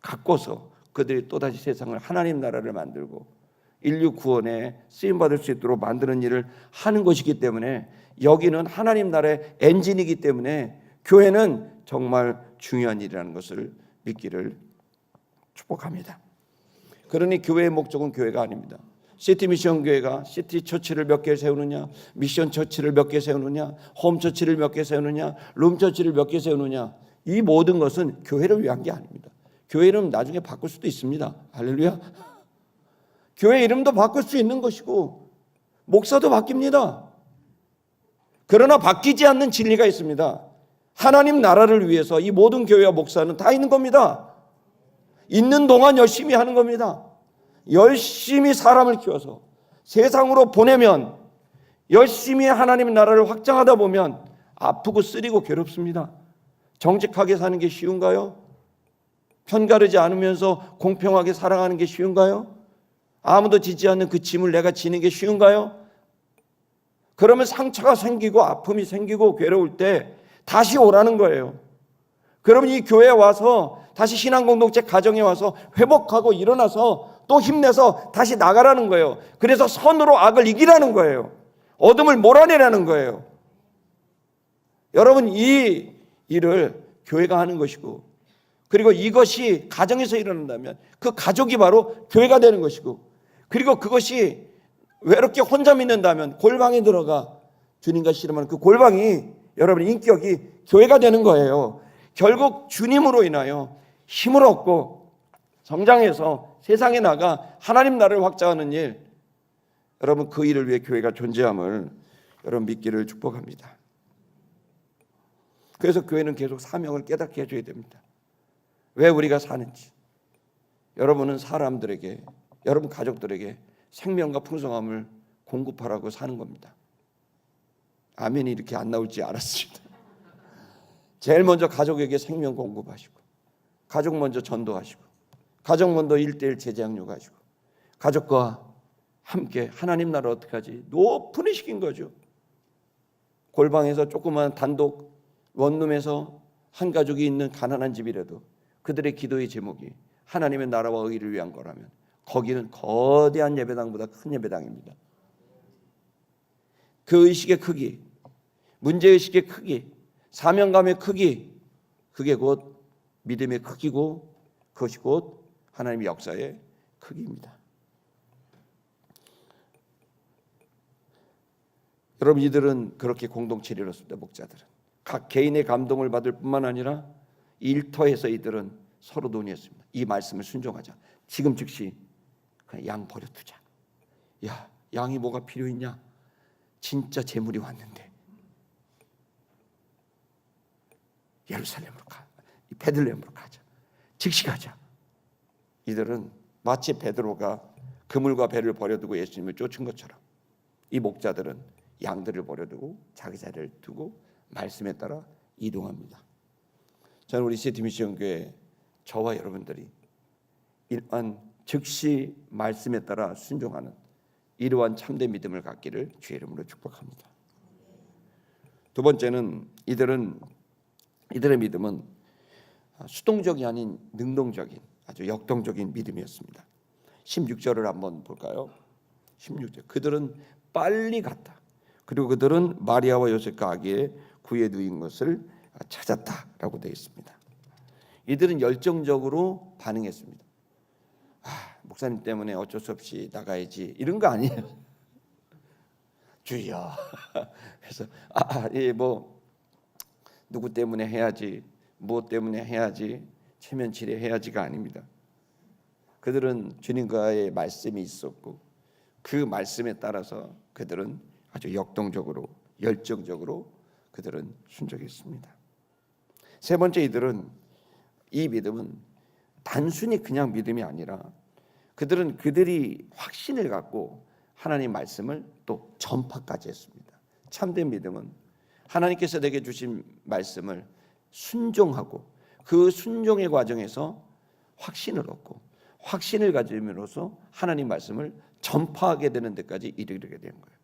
가꿔서 그들이 또다시 세상을 하나님 나라를 만들고 인류 구원에 쓰임받을 수 있도록 만드는 일을 하는 것이기 때문에 여기는 하나님 나라의 엔진이기 때문에 교회는 정말 중요한 일이라는 것을 믿기를 축복합니다. 그러니 교회의 목적은 교회가 아닙니다. 시티 미션 교회가 시티 처치를 몇 개 세우느냐, 미션 처치를 몇 개 세우느냐, 홈 처치를 몇 개 세우느냐, 룸 처치를 몇 개 세우느냐, 이 모든 것은 교회를 위한 게 아닙니다. 교회 이름 나중에 바꿀 수도 있습니다. 할렐루야. 교회 이름도 바꿀 수 있는 것이고 목사도 바뀝니다. 그러나 바뀌지 않는 진리가 있습니다. 하나님 나라를 위해서 이 모든 교회와 목사는 다 있는 겁니다. 있는 동안 열심히 하는 겁니다. 열심히 사람을 키워서 세상으로 보내면 열심히 하나님 나라를 확장하다 보면 아프고 쓰리고 괴롭습니다. 정직하게 사는 게 쉬운가요? 편가르지 않으면서 공평하게 살아가는 게 쉬운가요? 아무도 지지 않는 그 짐을 내가 지는 게 쉬운가요? 그러면 상처가 생기고 아픔이 생기고 괴로울 때 다시 오라는 거예요. 그러면 이 교회에 와서 다시 신앙공동체 가정에 와서 회복하고 일어나서 또 힘내서 다시 나가라는 거예요. 그래서 선으로 악을 이기라는 거예요. 어둠을 몰아내라는 거예요. 여러분 이 일을 교회가 하는 것이고 그리고 이것이 가정에서 일어난다면 그 가족이 바로 교회가 되는 것이고, 그리고 그것이 외롭게 혼자 믿는다면 골방에 들어가 주님과 씨름하는 그 골방이, 여러분의 인격이 교회가 되는 거예요. 결국 주님으로 인하여 힘을 얻고 성장해서 세상에 나가 하나님 나라를 확장하는 일, 여러분 그 일을 위해 교회가 존재함을 여러분 믿기를 축복합니다. 그래서 교회는 계속 사명을 깨닫게 해줘야 됩니다. 왜 우리가 사는지. 여러분은 사람들에게, 여러분 가족들에게 생명과 풍성함을 공급하라고 사는 겁니다. 아멘이 이렇게 안 나올지 알았습니다. 제일 먼저 가족에게 생명 공급하시고, 가족 먼저 전도하시고, 가족 먼저 1:1 제자양 요구하시고, 가족과 함께 하나님 나라 어떻게 하지? 높은 일 시킨 거죠. 골방에서 조그만 단독 원룸에서 한 가족이 있는 가난한 집이라도 그들의 기도의 제목이 하나님의 나라와 의를 위한 거라면 거기는 거대한 예배당보다 큰 예배당입니다. 그 의식의 크기, 문제의식의 크기, 사명감의 크기, 그게 곧 믿음의 크기고 그것이 곧 하나님의 역사의 크기입니다. 여러분, 이들은 그렇게 공동체를 이뤘습니다. 목자들은 각 개인의 감동을 받을 뿐만 아니라 일터에서 이들은 서로 논의했습니다. 이 말씀을 순종하자. 지금 즉시 그냥 양 버려두자. 야, 양이 뭐가 필요 있냐? 진짜 재물이 왔는데 예루살렘으로 가, 베들레헴으로 가자. 즉시 가자. 이들은 마치 베드로가 그물과 배를 버려두고 예수님을 쫓은 것처럼 이 목자들은 양들을 버려두고 자기 자리를 두고 말씀에 따라 이동합니다. 저는 우리 시티 미션 교회 저와 여러분들이 이러한 즉시 말씀에 따라 순종하는 이러한 참된 믿음을 갖기를 주의 이름으로 축복합니다. 두 번째는 이들의 믿음은 수동적이 아닌 능동적인 아주 역동적인 믿음이었습니다. 16절을 한번 볼까요? 16절. 그들은 빨리 갔다. 그리고 그들은 마리아와 요셉과 아기의 구에 누인 것을 찾았다라고 되어 있습니다. 이들은 열정적으로 반응했습니다. 목사님 때문에 어쩔 수 없이 나가야지 이런 거 아니에요. 주여. 그래서 뭐 누구 때문에 해야지, 무엇 때문에 해야지, 체면 치레해야지가 아닙니다. 그들은 주님과의 말씀이 있었고 그 말씀에 따라서 그들은 아주 역동적으로 열정적으로 그들은 순종했습니다. 세 번째, 이 믿음은 단순히 그냥 믿음이 아니라 그들이 확신을 갖고 하나님 말씀을 또 전파까지 했습니다. 참된 믿음은 하나님께서 내게 주신 말씀을 순종하고 그 순종의 과정에서 확신을 얻고 확신을 가짐으로써 하나님 말씀을 전파하게 되는 데까지 이르게 된 거예요.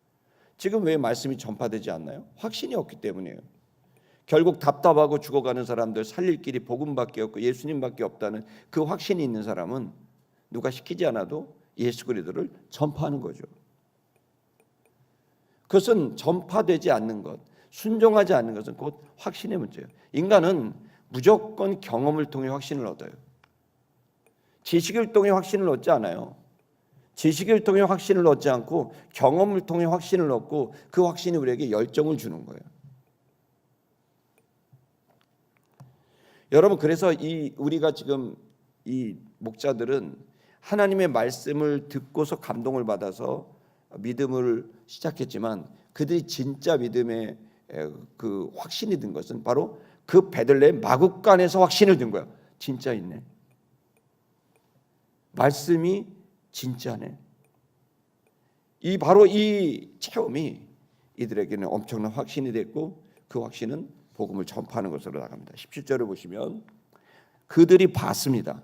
지금 왜 말씀이 전파되지 않나요? 확신이 없기 때문이에요. 결국 답답하고 죽어가는 사람들, 살릴 길이 복음밖에 없고 예수님밖에 없다는 그 확신이 있는 사람은 누가 시키지 않아도 예수 그리스도를 전파하는 거죠. 그것은 전파되지 않는 것, 순종하지 않는 것은 곧 확신의 문제예요. 인간은 무조건 경험을 통해 확신을 얻어요. 지식을 통해 확신을 얻지 않아요. 지식을 통해 확신을 얻지 않고 경험을 통해 확신을 얻고 그 확신이 우리에게 열정을 주는 거예요. 여러분, 그래서 우리가 지금 이 목자들은 하나님의 말씀을 듣고서 감동을 받아서 믿음을 시작했지만 그들이 진짜 믿음의 그 확신이 든 것은 바로 그 베들레헴 마국간에서 확신을 든 거야. 진짜 있네. 말씀이 진짜네. 바로 이 체험이 이들에게는 엄청난 확신이 됐고 그 확신은 복음을 전파하는 것으로 나갑니다. 17절을 보시면 그들이 봤습니다.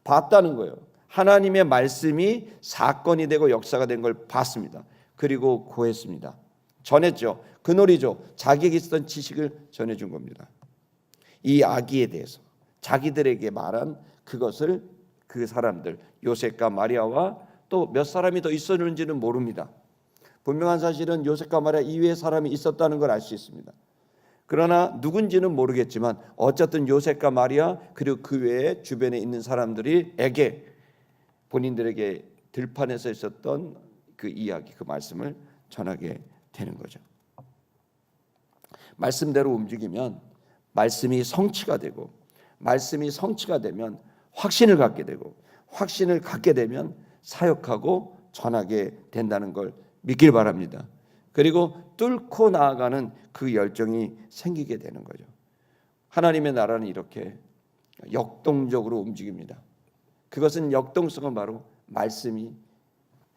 봤다는 거예요. 하나님의 말씀이 사건이 되고 역사가 된 걸 봤습니다. 그리고 고했습니다. 전했죠. 그 놀이죠. 자기에게 있었던 지식을 전해준 겁니다. 이 아기에 대해서 자기들에게 말한 그것을 그 사람들 요셉과 마리아와 또 몇 사람이 더 있었는지는 모릅니다. 분명한 사실은 요셉과 마리아 이외의 사람이 있었다는 걸 알 수 있습니다. 그러나 누군지는 모르겠지만 어쨌든 요셉과 마리아 그리고 그 외에 주변에 있는 사람들에게 본인들에게 들판에서 있었던 그 이야기, 그 말씀을 전하게 되는 거죠. 말씀대로 움직이면 말씀이 성취가 되고, 말씀이 성취가 되면 확신을 갖게 되고, 확신을 갖게 되면 사역하고 전하게 된다는 걸 믿길 바랍니다. 그리고 뚫고 나아가는 그 열정이 생기게 되는 거죠. 하나님의 나라는 이렇게 역동적으로 움직입니다. 그것은 역동성은 바로 말씀이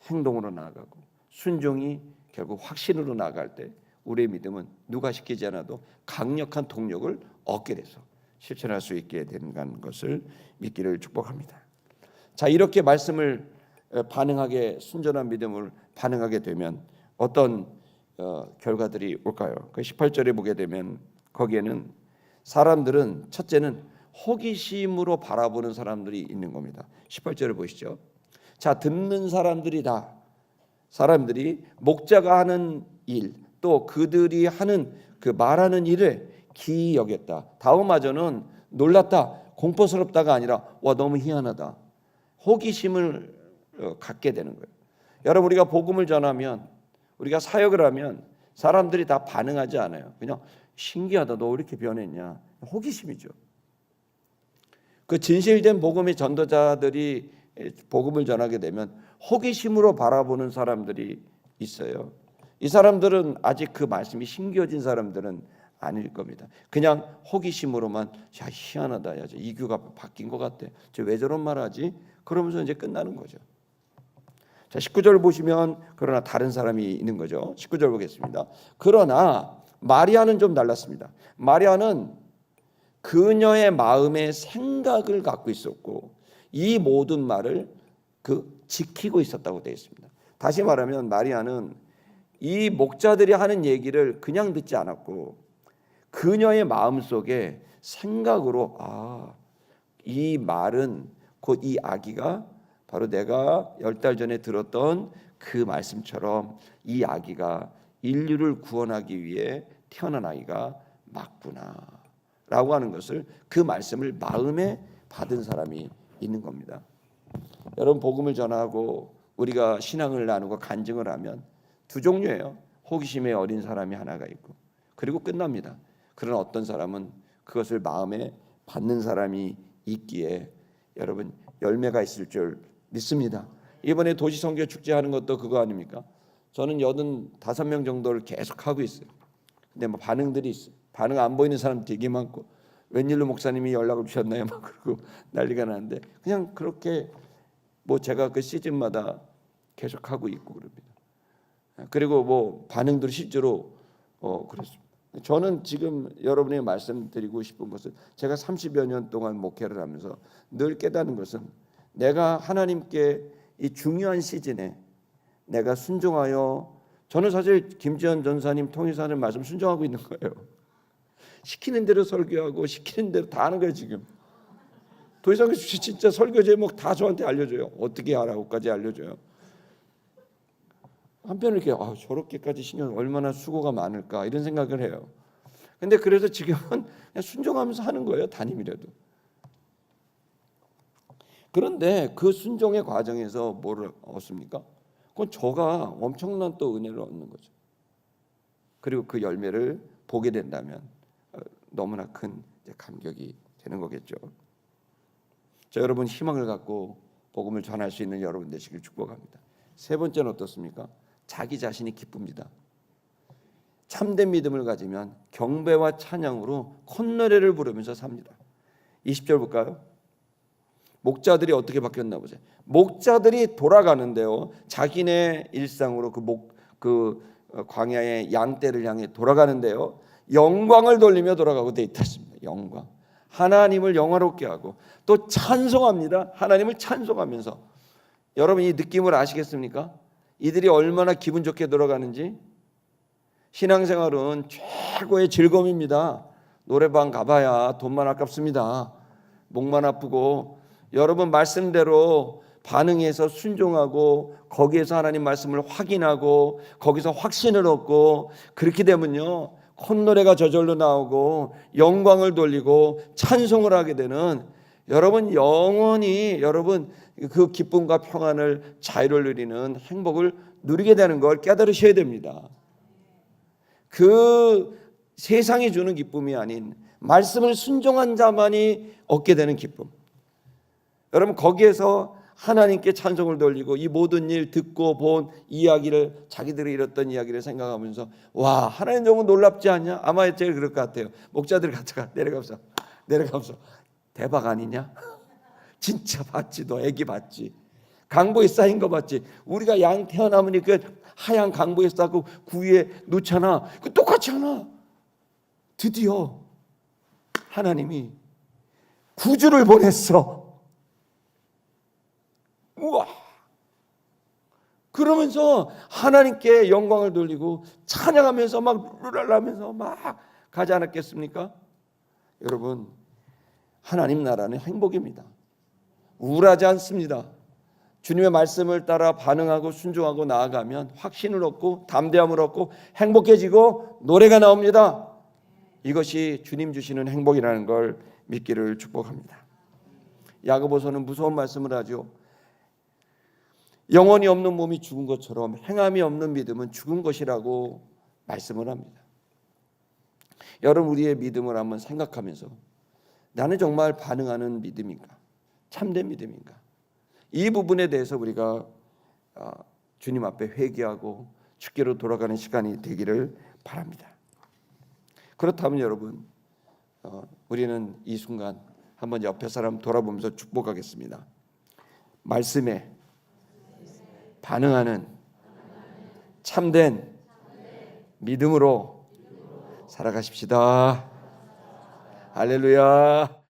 행동으로 나아가고 순종이 결국 확신으로 나아갈 때 우리의 믿음은 누가 시키지 않아도 강력한 동력을 얻게 돼서 실천할 수 있게 되는 것을 믿기를 축복합니다. 자, 이렇게 말씀을 반응하게, 순전한 믿음을 반응하게 되면 어떤 결과들이 올까요? 그 18절에 보게 되면 거기에는 사람들은, 첫째는 호기심으로 바라보는 사람들이 있는 겁니다. 18절을 보시죠. 자, 듣는 사람들이 목자가 하는 일, 또 그들이 하는 그 말하는 일을 기이 여겼다. 다음마저는 놀랐다, 공포스럽다가 아니라 와, 너무 희한하다, 호기심을 갖게 되는 거예요. 여러분, 우리가 복음을 전하면, 우리가 사역을 하면 사람들이 다 반응하지 않아요. 그냥 신기하다, 너 왜 이렇게 변했냐, 호기심이죠. 그 진실된 복음의 전도자들이 복음을 전하게 되면 호기심으로 바라보는 사람들이 있어요. 이 사람들은 아직 그 말씀이 심겨진 사람들은 아닐 겁니다. 그냥 호기심으로만, 야, 희한하다, 야, 이규가 바뀐 것 같아, 저 왜 저런 말 하지? 그러면서 이제 끝나는 거죠. 자, 19절 보시면 그러나 다른 사람이 있는 거죠. 19절 보겠습니다. 그러나 마리아는 좀 달랐습니다. 마리아는 그녀의 마음의 생각을 갖고 있었고 이 모든 말을 지키고 있었다고 되어 있습니다. 다시 말하면 마리아는 이 목자들이 하는 얘기를 그냥 듣지 않았고 그녀의 마음속에 생각으로, 이 말은 곧 이 아기가 바로 내가 10달 전에 들었던 그 말씀처럼 이 아기가 인류를 구원하기 위해 태어난 아이가 맞구나 라고 하는 것을, 그 말씀을 마음에 받은 사람이 있는 겁니다. 여러분, 복음을 전하고 우리가 신앙을 나누고 간증을 하면 두 종류예요. 호기심에 어린 사람이 하나가 있고, 그리고 끝납니다. 그러나 어떤 사람은 그것을 마음에 받는 사람이 있기에 여러분 열매가 있을 줄 믿습니다. 이번에 도시선교 축제하는 것도 그거 아닙니까? 저는 85명 정도를 계속 하고 있어요. 근데 뭐 반응들이 있어요. 반응 안 보이는 사람 되게 많고, 웬일로 목사님이 연락을 주셨나요? 막 그러고 난리가 나는데, 그냥 그렇게 뭐 제가 그 시즌마다 계속 하고 있고 그럽니다. 그리고 뭐 반응들이 실제로 그렇습니다. 저는 지금 여러분에게 말씀드리고 싶은 것은, 제가 30여 년 동안 목회를 하면서 늘 깨닫는 것은, 내가 하나님께 이 중요한 시즌에 내가 순종하여, 저는 사실 김지현 전사님 통해서 하는 말씀 순종하고 있는 거예요. 시키는 대로 설교하고 시키는 대로 다 하는 거예요. 지금 도시선교 진짜 설교 제목 다 저한테 알려줘요. 어떻게 하라고까지 알려줘요. 한편으로 이렇게 저렇게까지 신경, 얼마나 수고가 많을까 이런 생각을 해요. 근데 그래서 지금은 그냥 순종하면서 하는 거예요. 담임이라도. 그런데 그 순종의 과정에서 뭐를 얻습니까? 그건 저가 엄청난 또 은혜를 얻는 거죠. 그리고 그 열매를 보게 된다면 너무나 큰 감격이 되는 거겠죠. 자, 여러분, 희망을 갖고 복음을 전할 수 있는 여러분 되시길 축복합니다. 세 번째는 어떻습니까? 자기 자신이 기쁩니다. 참된 믿음을 가지면 경배와 찬양으로 콧노래를 부르면서 삽니다. 20절 볼까요? 목자들이 어떻게 바뀌었나 보세요. 목자들이 돌아가는데요, 자기네 일상으로 그 광야의 양떼를 향해 돌아가는데요, 영광을 돌리며 돌아가고 돼 있습니다. 영광, 하나님을 영화롭게 하고 또 찬송합니다. 하나님을 찬송하면서. 여러분, 이 느낌을 아시겠습니까? 이들이 얼마나 기분 좋게 돌아가는지. 신앙생활은 최고의 즐거움입니다. 노래방 가봐야 돈만 아깝습니다. 목만 아프고. 여러분, 말씀대로 반응해서 순종하고 거기에서 하나님 말씀을 확인하고 거기서 확신을 얻고, 그렇게 되면요 콧노래가 저절로 나오고 영광을 돌리고 찬송을 하게 되는 여러분 영원히 여러분 그 기쁨과 평안을 자유를 누리는 행복을 누리게 되는 걸 깨달으셔야 됩니다. 그 세상이 주는 기쁨이 아닌 말씀을 순종한 자만이 얻게 되는 기쁨. 여러분 거기에서 하나님께 찬송을 돌리고 이 모든 일 듣고 본 이야기를 자기들이 이뤘던 이야기를 생각하면서 와 하나님 너무 놀랍지 않냐? 아마 제일 그럴 것 같아요. 목자들 같아가 내려가면서 대박 아니냐? 진짜 봤지 너 애기 봤지? 강보에 쌓인 거 봤지? 우리가 양 태어나면 그 하얀 강보에 쌓고 구위에 놓잖아. 그 똑같이 하나. 드디어 하나님이 구주를 보냈어. 우와. 그러면서 하나님께 영광을 돌리고 찬양하면서 막 룰랄라면서 막 가지 않았겠습니까? 여러분 하나님 나라는 행복입니다. 우울하지 않습니다. 주님의 말씀을 따라 반응하고 순종하고 나아가면 확신을 얻고 담대함을 얻고 행복해지고 노래가 나옵니다. 이것이 주님 주시는 행복이라는 걸 믿기를 축복합니다. 야고보서는 무서운 말씀을 하죠. 영혼이 없는 몸이 죽은 것처럼 행함이 없는 믿음은 죽은 것이라고 말씀을 합니다. 여러분 우리의 믿음을 한번 생각하면서 나는 정말 반응하는 믿음인가? 참된 믿음인가? 이 부분에 대해서 우리가 주님 앞에 회개하고 주께로 돌아가는 시간이 되기를 바랍니다. 그렇다면 여러분 우리는 이 순간 한번 옆에 사람 돌아보면서 축복하겠습니다. 말씀에 반응하는 참된 믿음으로 살아가십시다. 할렐루야.